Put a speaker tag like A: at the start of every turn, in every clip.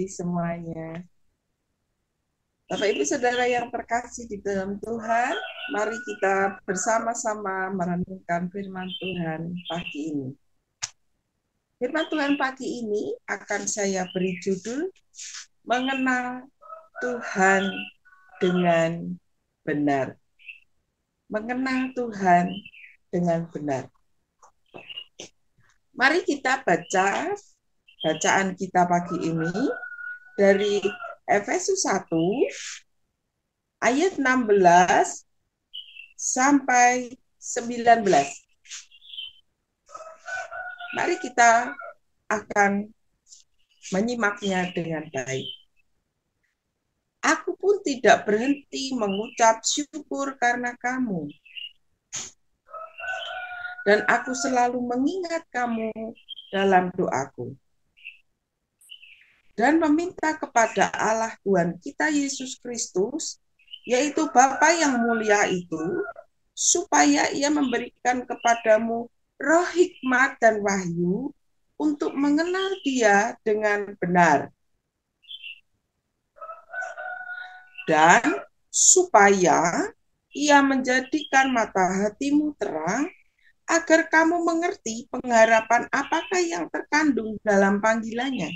A: semuanya. Bapak Ibu Saudara yang terkasih di dalam Tuhan, mari kita bersama-sama merenungkan firman Tuhan pagi ini. Firman Tuhan pagi ini akan saya beri judul Mengenal Tuhan dengan benar. Mengenal Tuhan dengan benar. Mari kita baca bacaan kita pagi ini dari Efesus 1 ayat 16 sampai 19. Mari kita akan menyimaknya dengan baik. Aku pun tidak berhenti mengucap syukur karena kamu. Dan aku selalu mengingat kamu dalam doaku. Dan meminta kepada Allah Tuhan kita Yesus Kristus, yaitu Bapa yang mulia itu, supaya Ia memberikan kepadamu roh hikmat dan wahyu untuk mengenal Dia dengan benar. Dan supaya Ia menjadikan mata hatimu terang, agar kamu mengerti pengharapan apakah yang terkandung dalam panggilannya.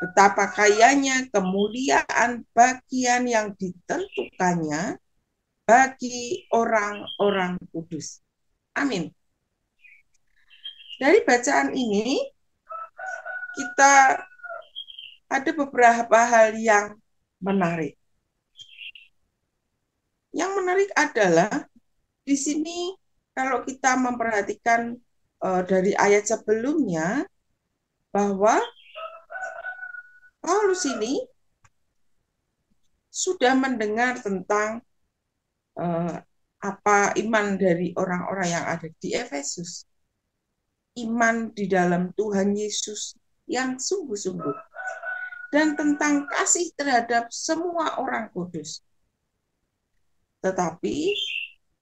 A: Betapa kayanya kemuliaan bagian yang ditentukannya bagi orang-orang kudus. Amin. Dari bacaan ini, kita ada beberapa hal yang menarik. Yang menarik adalah di sini kalau kita memperhatikan dari ayat sebelumnya, bahwa Paulus ini sudah mendengar tentang apa iman dari orang-orang yang ada di Efesus. Iman di dalam Tuhan Yesus yang sungguh-sungguh. Dan tentang kasih terhadap semua orang kudus. Tetapi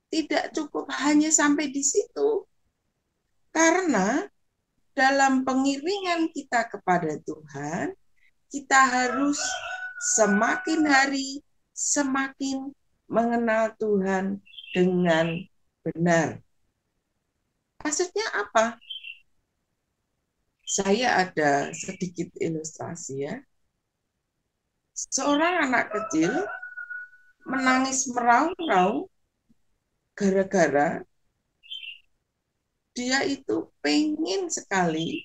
A: tidak cukup hanya sampai di situ. Karena dalam pengiringan kita kepada Tuhan, kita harus semakin hari semakin mengenal Tuhan dengan benar. Maksudnya apa? Saya ada sedikit ilustrasi ya. Seorang anak kecil menangis meraung-raung gara-gara dia itu pengen sekali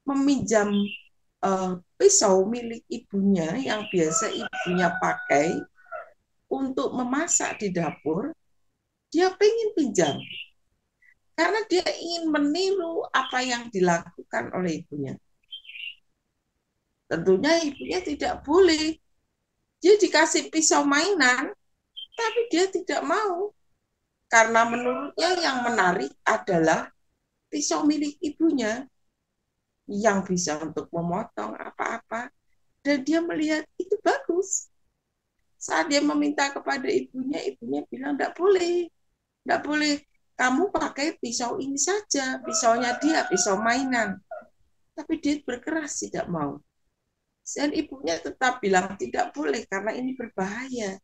A: meminjam pisau milik ibunya yang biasa ibunya pakai untuk memasak di dapur. Dia pengen pinjam karena dia ingin meniru apa yang dilakukan oleh ibunya. Tentunya ibunya tidak boleh. Dia dikasih pisau mainan, tapi dia tidak mau. Karena menurutnya yang menarik adalah pisau milik ibunya yang bisa untuk memotong apa-apa. Dan dia melihat itu bagus. Saat dia meminta kepada ibunya, ibunya bilang, enggak boleh. Enggak boleh. Kamu pakai pisau ini saja. Pisaunya dia, pisau mainan. Tapi dia berkeras, tidak mau. Dan ibunya tetap bilang, tidak boleh karena ini berbahaya.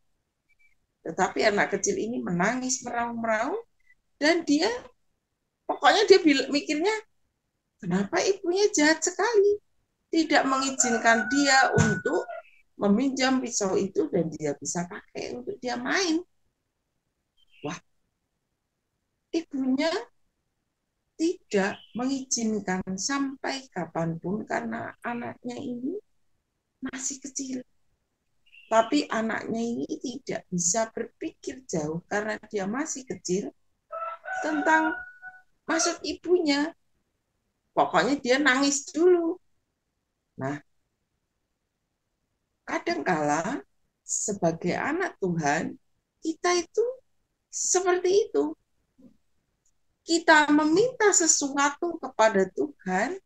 A: Tetapi anak kecil ini menangis, meraung-meraung. Dan dia, pokoknya dia mikirnya, kenapa ibunya jahat sekali? Tidak mengizinkan dia untuk meminjam pisau itu dan dia bisa pakai untuk dia main. Wah, ibunya tidak mengizinkan sampai kapanpun karena anaknya ini masih kecil. Tapi anaknya ini tidak bisa berpikir jauh karena dia masih kecil tentang maksud ibunya. Pokoknya dia nangis dulu. Nah, kadangkala sebagai anak Tuhan, kita itu seperti itu. Kita meminta sesuatu kepada Tuhan,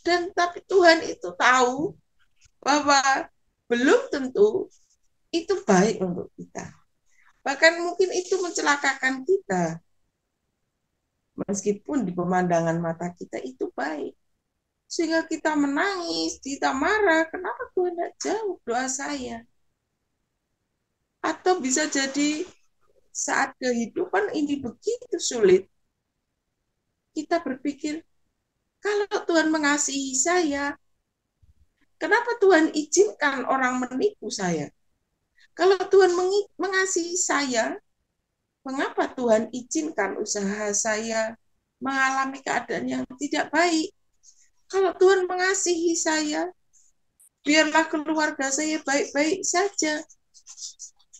A: dan tapi Tuhan itu tahu bahwa belum tentu itu baik untuk kita. Bahkan mungkin itu mencelakakan kita. Meskipun di pemandangan mata kita itu baik. Sehingga kita menangis, kita marah, kenapa Tuhan tidak jawab doa saya? Atau bisa jadi saat kehidupan ini begitu sulit, kita berpikir, kalau Tuhan mengasihi saya, kenapa Tuhan izinkan orang menipu saya? Kalau Tuhan mengasihi saya, mengapa Tuhan izinkan usaha saya mengalami keadaan yang tidak baik? Kalau Tuhan mengasihi saya, biarlah keluarga saya baik-baik saja.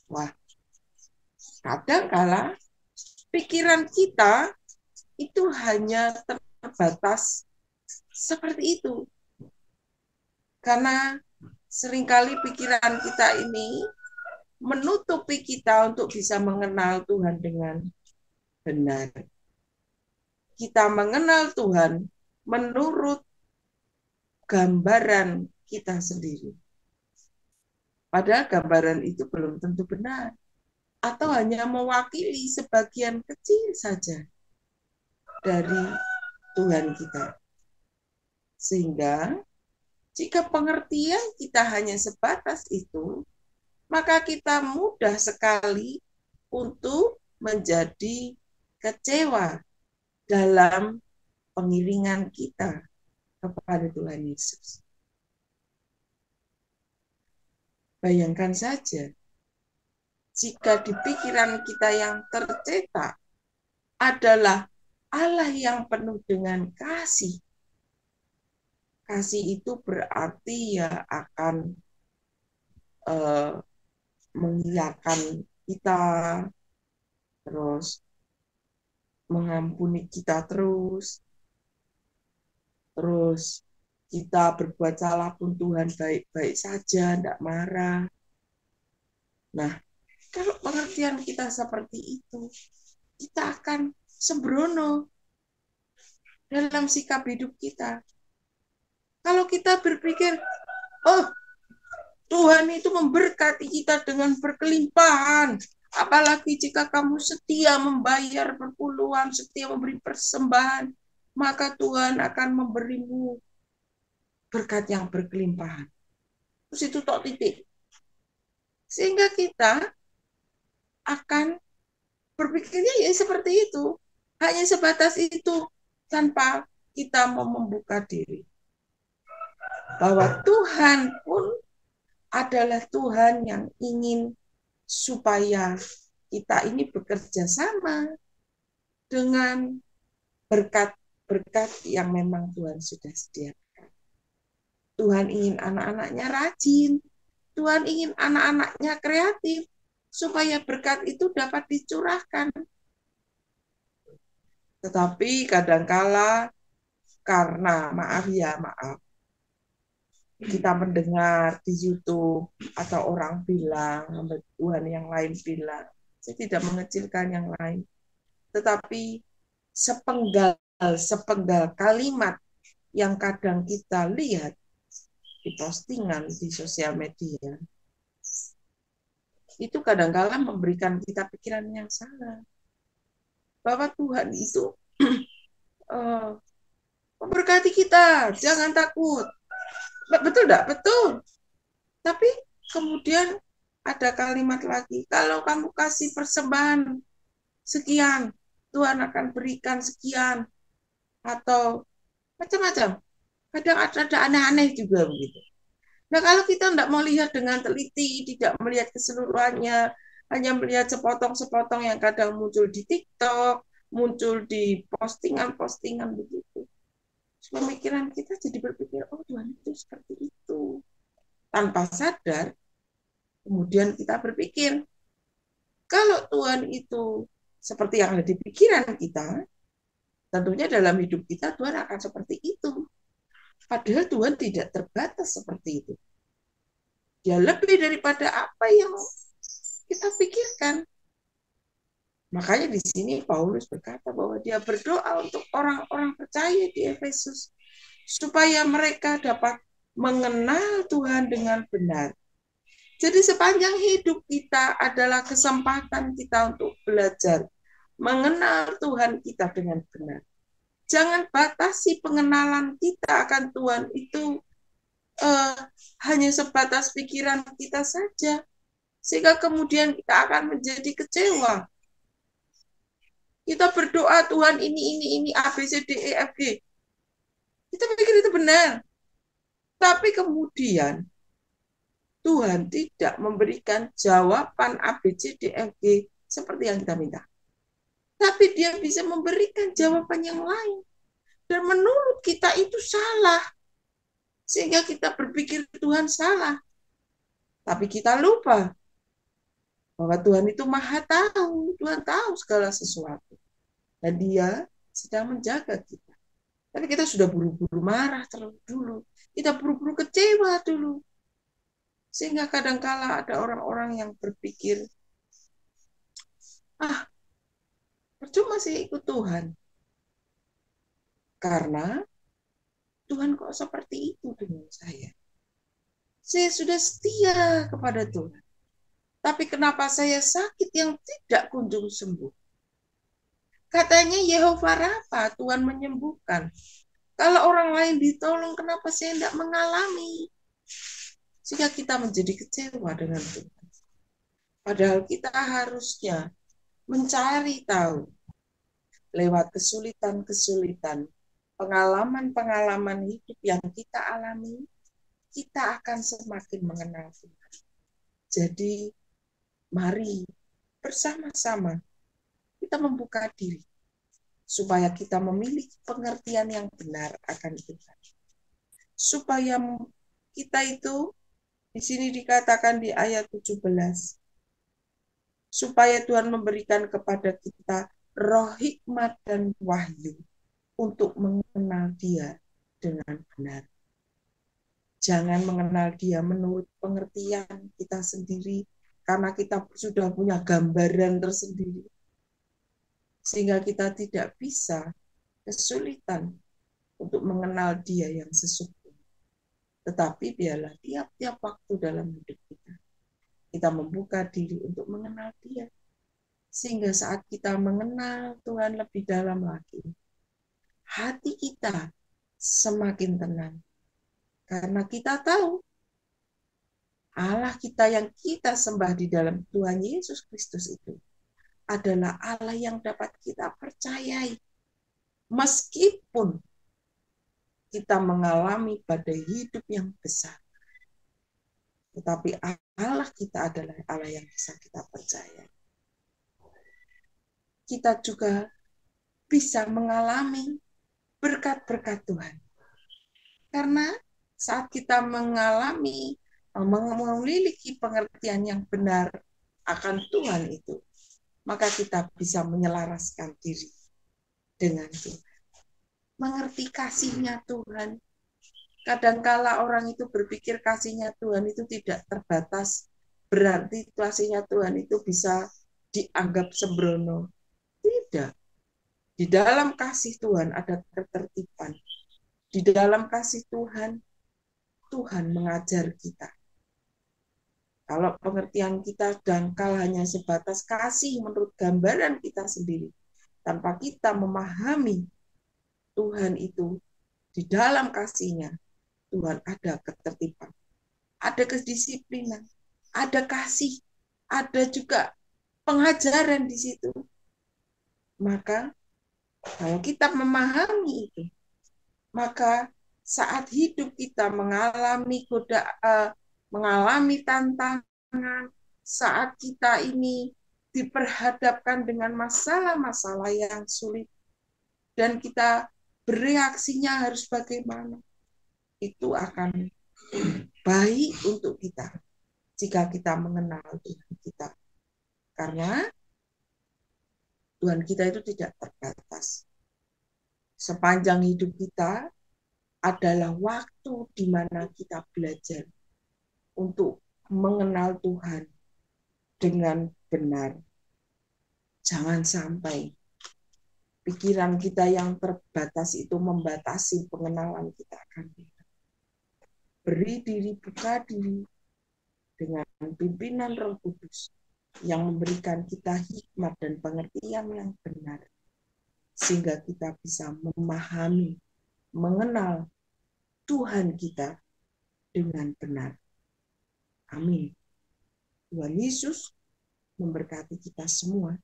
A: Wah, kadang kala pikiran kita itu hanya terbatas seperti itu. Karena seringkali pikiran kita ini menutupi kita untuk bisa mengenal Tuhan dengan benar. Kita mengenal Tuhan menurut gambaran kita sendiri. Padahal gambaran itu belum tentu benar. Atau hanya mewakili sebagian kecil saja dari Tuhan kita. Sehingga jika pengertian kita hanya sebatas itu, maka kita mudah sekali untuk menjadi kecewa dalam pengiringan kita kepada Tuhan Yesus. Bayangkan saja, jika di pikiran kita yang tercetak adalah Allah yang penuh dengan kasih. Kasih itu berarti ya akan mengiyakan kita, terus mengampuni kita terus kita berbuat salah pun Tuhan baik-baik saja, tidak marah. Nah, kalau pengertian kita seperti itu, kita akan sembrono dalam sikap hidup kita. Kalau kita berpikir, oh, Tuhan itu memberkati kita dengan berkelimpahan, apalagi jika kamu setia membayar perpuluhan, setia memberi persembahan, maka Tuhan akan memberimu berkat yang berkelimpahan. Terus itu tok titik. Sehingga kita akan berpikirnya ya seperti itu. Hanya sebatas itu tanpa kita mau membuka diri. Bahwa Tuhan pun adalah Tuhan yang ingin supaya kita ini bekerja sama dengan berkat-berkat yang memang Tuhan sudah sediakan. Tuhan ingin anak-anaknya rajin, Tuhan ingin anak-anaknya kreatif, supaya berkat itu dapat dicurahkan. Tetapi kadangkala karena maaf, kita mendengar di YouTube atau orang bilang, Tuhan yang lain bilang, saya tidak mengecilkan yang lain, tetapi sepenggal kalimat yang kadang kita lihat di postingan di sosial media, itu kadang-kala memberikan kita pikiran yang salah. Bahwa Tuhan itu memberkati kita, jangan takut. Betul enggak? Betul. Tapi kemudian ada kalimat lagi, kalau kamu kasih persembahan sekian, Tuhan akan berikan sekian. Atau macam-macam. Kadang ada aneh-aneh juga begitu. Nah, kalau kita tidak mau lihat dengan teliti, tidak melihat keseluruhannya, hanya melihat sepotong-sepotong yang kadang muncul di TikTok, muncul di postingan-postingan begitu. Pemikiran kita jadi berpikir, oh Tuhan itu seperti itu. Tanpa sadar, kemudian kita berpikir, kalau Tuhan itu seperti yang ada di pikiran kita, tentunya dalam hidup kita Tuhan akan seperti itu. Padahal Tuhan tidak terbatas seperti itu. Dia lebih daripada apa yang kita pikirkan. Makanya di sini Paulus berkata bahwa dia berdoa untuk orang-orang percaya di Efesus supaya mereka dapat mengenal Tuhan dengan benar. Jadi sepanjang hidup kita adalah kesempatan kita untuk belajar mengenal Tuhan kita dengan benar. Jangan batasi pengenalan kita akan Tuhan itu hanya sebatas pikiran kita saja, sehingga kemudian kita akan menjadi kecewa. Kita berdoa Tuhan ini A B C D E F G. Kita pikir itu benar. Tapi kemudian Tuhan tidak memberikan jawaban A B C D F G seperti yang kita minta. Tapi dia bisa memberikan jawaban yang lain. Dan menurut kita itu salah. Sehingga kita berpikir Tuhan salah. Tapi kita lupa bahwa Tuhan itu maha tahu. Tuhan tahu segala sesuatu. Dan dia sedang menjaga kita. Tapi kita sudah buru-buru marah terlalu dulu. Kita buru-buru kecewa dulu. Sehingga kadangkala ada orang-orang yang berpikir, percuma sih ikut Tuhan. Karena Tuhan kok seperti itu dengan saya. Saya sudah setia kepada Tuhan. Tapi kenapa saya sakit yang tidak kunjung sembuh? Katanya Yehova Rafa, Tuhan menyembuhkan. Kalau orang lain ditolong, kenapa saya tidak mengalami? Sehingga kita menjadi kecewa dengan Tuhan. Padahal kita harusnya mencari tahu lewat kesulitan-kesulitan, pengalaman-pengalaman hidup yang kita alami, kita akan semakin mengenal Tuhan. Jadi, mari bersama-sama kita membuka diri supaya kita memiliki pengertian yang benar akan Tuhan. Supaya kita itu, di sini dikatakan di ayat 17, supaya Tuhan memberikan kepada kita roh hikmat dan wahyu untuk mengenal Dia dengan benar. Jangan mengenal Dia menurut pengertian kita sendiri, karena kita sudah punya gambaran tersendiri. Sehingga kita tidak bisa kesulitan untuk mengenal Dia yang sesungguhnya. Tetapi biarlah tiap-tiap waktu dalam hidup kita membuka diri untuk mengenal Dia. Sehingga saat kita mengenal Tuhan lebih dalam lagi, hati kita semakin tenang. Karena kita tahu Allah kita yang kita sembah di dalam Tuhan Yesus Kristus itu adalah Allah yang dapat kita percayai. Meskipun kita mengalami badai hidup yang besar. Tetapi Allah kita adalah Allah yang bisa kita percayai. Kita juga bisa mengalami berkat-berkat Tuhan. Karena saat kita memiliki pengertian yang benar akan Tuhan itu, maka kita bisa menyelaraskan diri dengan Tuhan. Mengerti kasihnya Tuhan. Kadangkala orang itu berpikir kasihnya Tuhan itu tidak terbatas, berarti kasihnya Tuhan itu bisa dianggap sembrono. Tidak. Di dalam kasih Tuhan ada ketertiban. Di dalam kasih Tuhan, Tuhan mengajar kita. Kalau pengertian kita dangkal hanya sebatas kasih menurut gambaran kita sendiri, tanpa kita memahami Tuhan itu di dalam kasih-Nya, Tuhan ada ketertiban, ada kedisiplinan, ada kasih, ada juga pengajaran di situ. Maka kalau kita memahami itu, maka saat hidup kita mengalami tantangan, saat kita ini diperhadapkan dengan masalah-masalah yang sulit, dan kita bereaksinya harus bagaimana, itu akan baik untuk kita jika kita mengenal Tuhan kita. Karena Tuhan kita itu tidak terbatas. Sepanjang hidup kita adalah waktu di mana kita belajar untuk mengenal Tuhan dengan benar. Jangan sampai pikiran kita yang terbatas itu membatasi pengenalan kita akan Tuhan. Beri diri, buka diri dengan pimpinan Roh Kudus yang memberikan kita hikmat dan pengertian yang benar. sehingga kita bisa memahami, mengenal Tuhan kita dengan benar. Amin. Tuhan Yesus memberkati kita semua.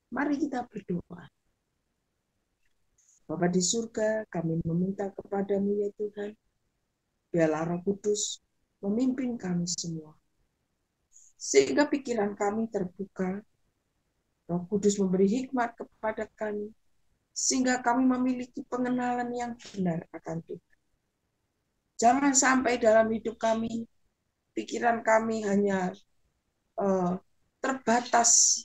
A: Mari kita berdoa. Bapa di surga, kami meminta kepadamu ya Tuhan, biarlah Roh Kudus memimpin kami semua. Sehingga pikiran kami terbuka, Roh Kudus memberi hikmat kepada kami, sehingga kami memiliki pengenalan yang benar akan Tuhan. Jangan sampai dalam hidup kami, pikiran kami hanya terbatas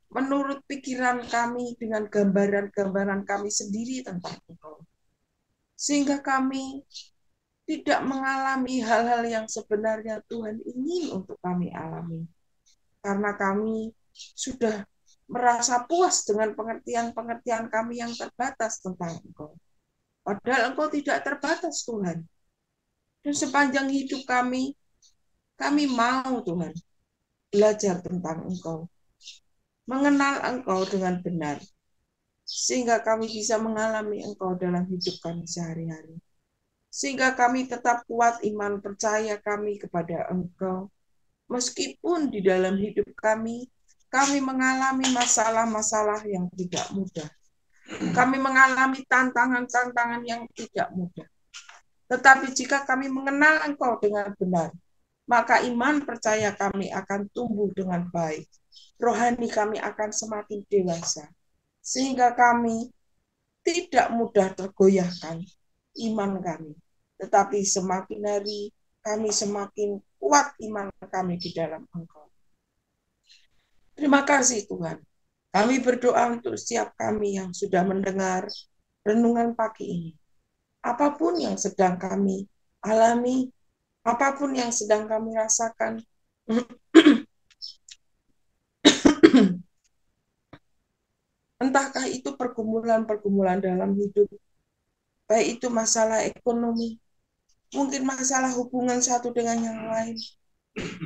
A: menurut pikiran kami dengan gambaran-gambaran kami sendiri tentang Engkau. Sehingga kami tidak mengalami hal-hal yang sebenarnya Tuhan ingin untuk kami alami. Karena kami sudah merasa puas dengan pengertian-pengertian kami yang terbatas tentang Engkau. Padahal Engkau tidak terbatas, Tuhan. Dan sepanjang hidup kami mau Tuhan belajar tentang Engkau. Mengenal Engkau dengan benar, sehingga kami bisa mengalami Engkau dalam hidup kami sehari-hari. Sehingga kami tetap kuat iman percaya kami kepada Engkau. Meskipun di dalam hidup kami mengalami masalah-masalah yang tidak mudah. Kami mengalami tantangan-tantangan yang tidak mudah. Tetapi jika kami mengenal Engkau dengan benar, maka iman percaya kami akan tumbuh dengan baik. Rohani kami akan semakin dewasa, sehingga kami tidak mudah tergoyahkan iman kami. Tetapi semakin hari kami semakin kuat iman kami di dalam Engkau. Terima kasih Tuhan. Kami berdoa untuk setiap kami yang sudah mendengar renungan pagi ini. Apapun yang sedang kami alami, apapun yang sedang kami rasakan, entahkah itu pergumulan-pergumulan dalam hidup, baik itu masalah ekonomi, mungkin masalah hubungan satu dengan yang lain,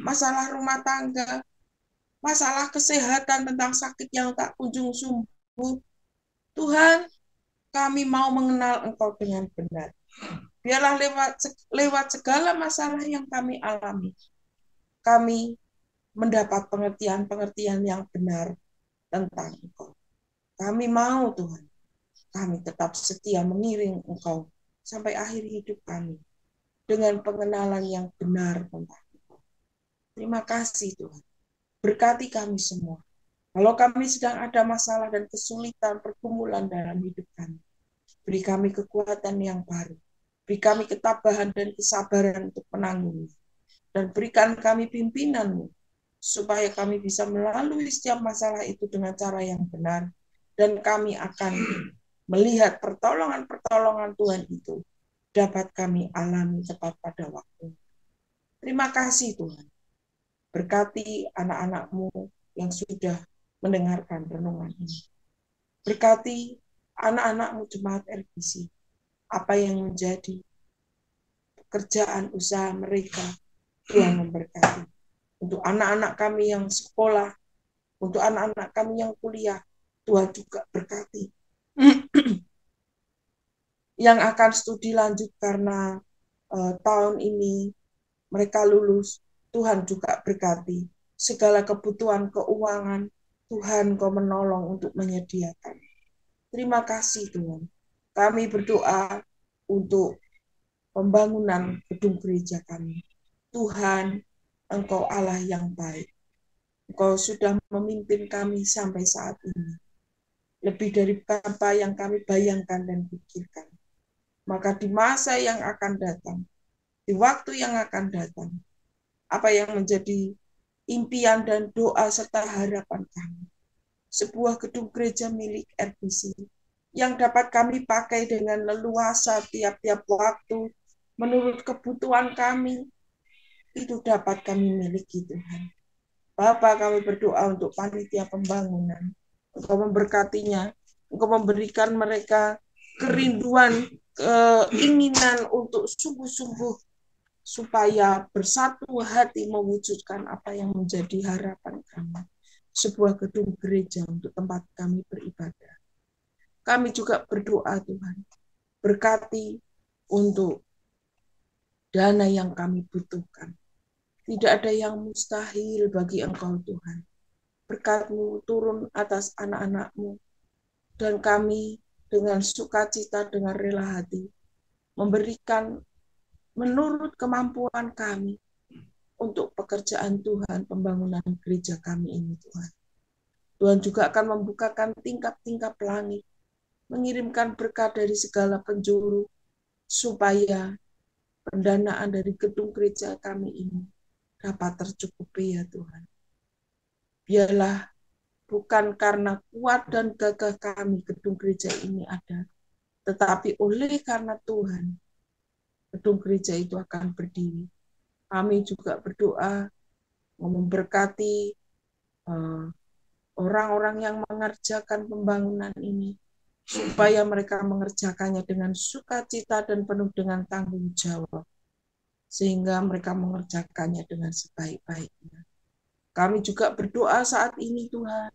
A: masalah rumah tangga, masalah kesehatan tentang sakit yang tak kunjung sembuh. Tuhan, kami mau mengenal Engkau dengan benar. Biarlah lewat segala masalah yang kami alami, kami mendapat pengertian-pengertian yang benar tentang Engkau. Kami mau Tuhan, kami tetap setia mengiring Engkau sampai akhir hidup kami dengan pengenalan yang benar tentang Engkau. Terima kasih Tuhan. Berkati kami semua. Kalau kami sedang ada masalah dan kesulitan, pergumulan dalam hidup kami, beri kami kekuatan yang baru. Beri kami ketabahan dan kesabaran untuk menanggung. Dan berikan kami pimpinan-Mu, supaya kami bisa melalui setiap masalah itu dengan cara yang benar. Dan kami akan melihat pertolongan-pertolongan Tuhan itu dapat kami alami tepat pada waktu. Terima kasih Tuhan. Berkati anak-anak-Mu yang sudah mendengarkan renungan ini. Berkati anak-anak-Mu jemaat RBC. Apa yang menjadi pekerjaan usaha mereka, Tuhan memberkati. Untuk anak-anak kami yang sekolah, untuk anak-anak kami yang kuliah, Tuhan juga berkati. Yang akan studi lanjut karena tahun ini mereka lulus, Tuhan juga berkati. Segala kebutuhan keuangan, Tuhan Kau menolong untuk menyediakan. Terima kasih Tuhan. Kami berdoa untuk pembangunan gedung gereja kami. Tuhan, Engkau Allah yang baik. Engkau sudah memimpin kami sampai saat ini. Lebih dari apa yang kami bayangkan dan pikirkan. Maka di masa yang akan datang, di waktu yang akan datang, apa yang menjadi impian dan doa serta harapan kami. Sebuah gedung gereja milik RBC yang dapat kami pakai dengan leluasa tiap-tiap waktu menurut kebutuhan kami, itu dapat kami miliki Tuhan. Bapa, kami berdoa untuk panitia pembangunan. Engkau memberkatinya, Engkau memberikan mereka kerinduan, keinginan untuk sungguh-sungguh supaya bersatu hati mewujudkan apa yang menjadi harapan kami. Sebuah gedung gereja untuk tempat kami beribadah. Kami juga berdoa Tuhan, berkati untuk dana yang kami butuhkan. Tidak ada yang mustahil bagi Engkau Tuhan. Berkat-Mu turun atas anak-anak-Mu, dan kami dengan sukacita, dengan rela hati, memberikan menurut kemampuan kami untuk pekerjaan Tuhan, pembangunan gereja kami ini Tuhan. Tuhan juga akan membukakan tingkap-tingkap langit, mengirimkan berkat dari segala penjuru, supaya pendanaan dari gedung gereja kami ini dapat tercukupi ya Tuhan. Biarlah bukan karena kuat dan gagah kami gedung gereja ini ada, tetapi oleh karena Tuhan, gedung gereja itu akan berdiri. Kami juga berdoa memberkati orang-orang yang mengerjakan pembangunan ini, supaya mereka mengerjakannya dengan sukacita dan penuh dengan tanggung jawab, sehingga mereka mengerjakannya dengan sebaik-baiknya. Kami juga berdoa saat ini Tuhan,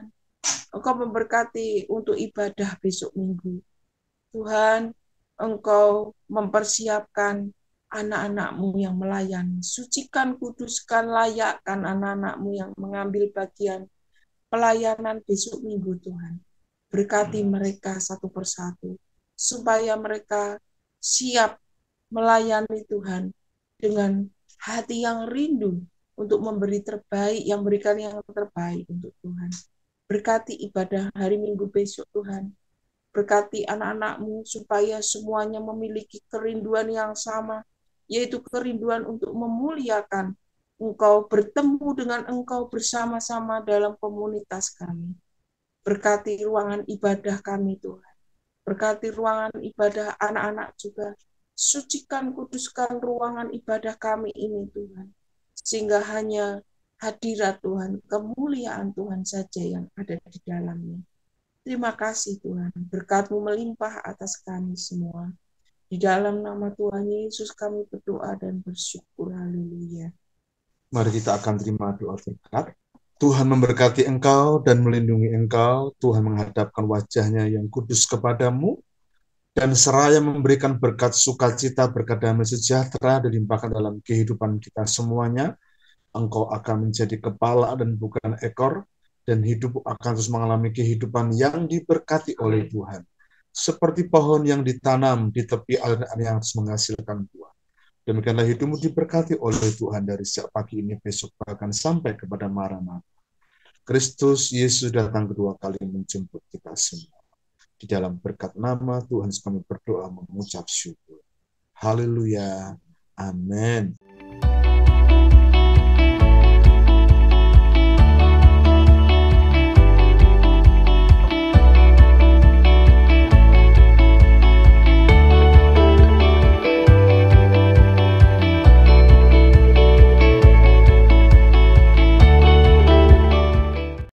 A: Engkau memberkati untuk ibadah besok minggu. Tuhan, Engkau mempersiapkan anak-anak-Mu yang melayani. Sucikan, kuduskan, layakkan anak-anak-Mu yang mengambil bagian pelayanan besok minggu Tuhan. Berkati mereka satu persatu, supaya mereka siap melayani Tuhan dengan hati yang rindu untuk memberi terbaik, yang berikan yang terbaik untuk Tuhan. Berkati ibadah hari Minggu besok Tuhan. Berkati anak-anak-Mu supaya semuanya memiliki kerinduan yang sama, yaitu kerinduan untuk memuliakan Engkau, bertemu dengan Engkau bersama-sama dalam komunitas kami. Berkati ruangan ibadah kami Tuhan. Berkati ruangan ibadah anak-anak juga. Sucikan, kuduskan ruangan ibadah kami ini Tuhan. Sehingga hanya hadirat Tuhan, kemuliaan Tuhan saja yang ada di dalamnya. Terima kasih Tuhan, berkat-Mu melimpah atas kami semua. Di dalam nama Tuhan Yesus kami berdoa dan bersyukur. Haleluya.
B: Mari kita akan terima doa berkat. Tuhan memberkati engkau dan melindungi engkau. Tuhan menghadapkan wajah-Nya yang kudus kepadamu, dan seraya memberikan berkat sukacita, berkat damai sejahtera dilimpahkan dalam kehidupan kita semuanya. Engkau akan menjadi kepala dan bukan ekor, dan hidup akan terus mengalami kehidupan yang diberkati oleh Tuhan. Seperti pohon yang ditanam di tepi aliran yang terus menghasilkan buah. Demikianlah hidupmu diberkati oleh Tuhan dari sejak pagi ini, besok bahkan sampai kepada Maranatha. Kristus Yesus datang kedua kali menjemput kita semua. Di dalam berkat nama Tuhan kami berdoa mengucap syukur. Haleluya. Amin.